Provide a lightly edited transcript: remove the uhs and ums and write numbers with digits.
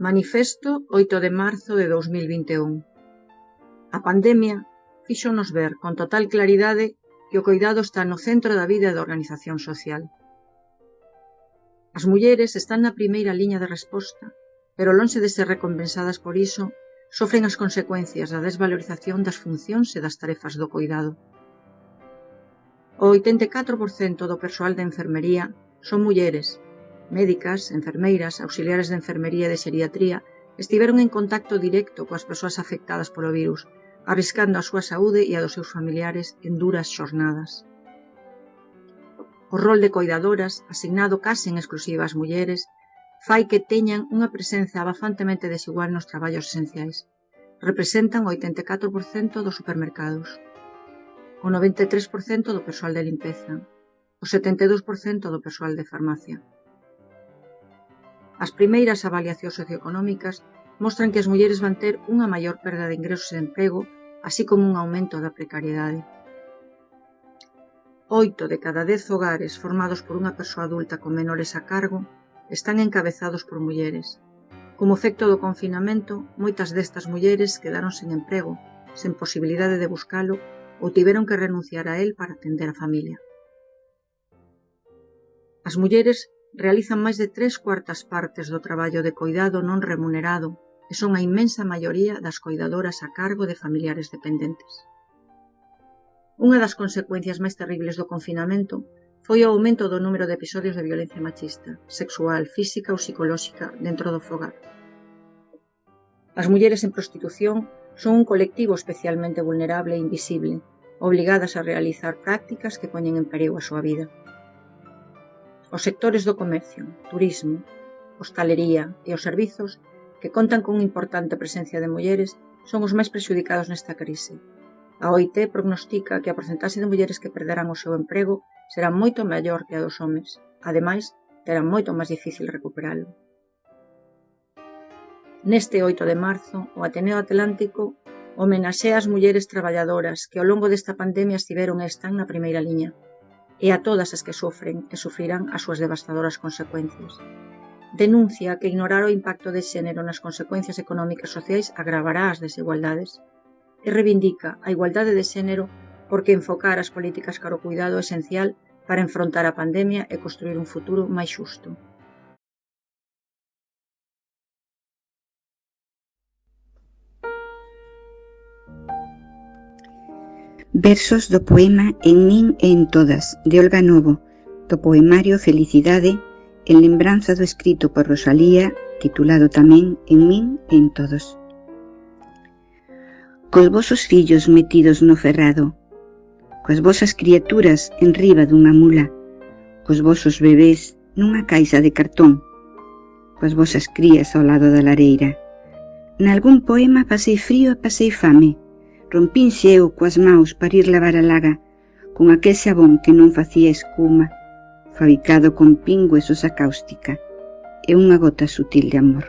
Manifesto 8 de marzo de 2021. A pandemia fíxonos ver con total claridade que o coidado está no centro da vida e da organización social. As mulleres están na primeira liña de resposta, pero lonxe de ser recompensadas por iso, sofren as consecuencias da desvalorización das funcións e das tarefas do coidado. O 84% do persoal de enfermería son mulleres. Médicas, enfermeiras, auxiliares de enfermería e de xeriatría estiveron en contacto directo coas persoas afectadas polo virus, arriscando a súa saúde e a dos seus familiares en duras xornadas. O rol de coidadoras, asignado case en exclusiva ás mulleres, fai que teñan unha presenza abafantemente desigual nos traballos esenciais. Representan o 84% dos supermercados, o 93% do persoal de limpeza, o 72% do persoal de farmacia. As primeiras avaliacións socioeconómicas mostran que as mulleres van ter unha maior perda de ingresos e emprego, así como un aumento da precariedade. 8 de cada 10 hogares formados por unha persoa adulta con menores a cargo están encabezados por mulleres. Como efecto do confinamento, moitas destas mulleres quedaron sen emprego, sen posibilidade de buscalo ou tiveron que renunciar a él para atender a familia. As mulleres realizan máis de 3/4 partes do traballo de coidado non remunerado e son a inmensa maioría das coidadoras a cargo de familiares dependentes. Unha das consecuencias máis terribles do confinamento foi o aumento do número de episodios de violencia machista, sexual, física ou psicolóxica dentro do fogar. As mulleres en prostitución son un colectivo especialmente vulnerable e invisible, obligadas a realizar prácticas que poñen en perigo a súa vida. Os sectores do comercio, turismo, hostalería e os servizos, que contan con unha importante presencia de mulleres, son os máis prexudicados nesta crise. A OIT prognostica que a porcentaxe de mulleres que perderán o seu emprego será moito maior que a dos homes. Ademais, terán moito máis difícil recuperalo. Neste 8 de marzo, o Ateneo Atlántico homenaxea as mulleres traballadoras que ao longo desta pandemia estiveron e están na primeira liña, e a todas as que sofren e sufrirán as súas devastadoras consecuencias. Denuncia que ignorar o impacto de xénero nas consecuencias económicas sociais agravará as desigualdades e reivindica a igualdade de xénero porque enfocar as políticas cara ao cuidado é esencial para enfrontar a pandemia e construir un futuro máis xusto. Versos do poema En min e en todas, de Olga Novo, do poemario Felicidade, en lembranza do escrito por Rosalía, titulado tamén En min e en todos. Cos vosos fillos metidos no ferrado, coas vosas criaturas en riba dunha mula, cos vosos bebés nunha caixa de cartón, coas vosas crías ao lado da lareira. Nalgún poema pasei frío e pasei fame, rompinse eu coas maus para ir lavar a laga, con aquel xabón que non facía escuma, fabricado con pingües ou cáustica, e unha gota sutil de amor.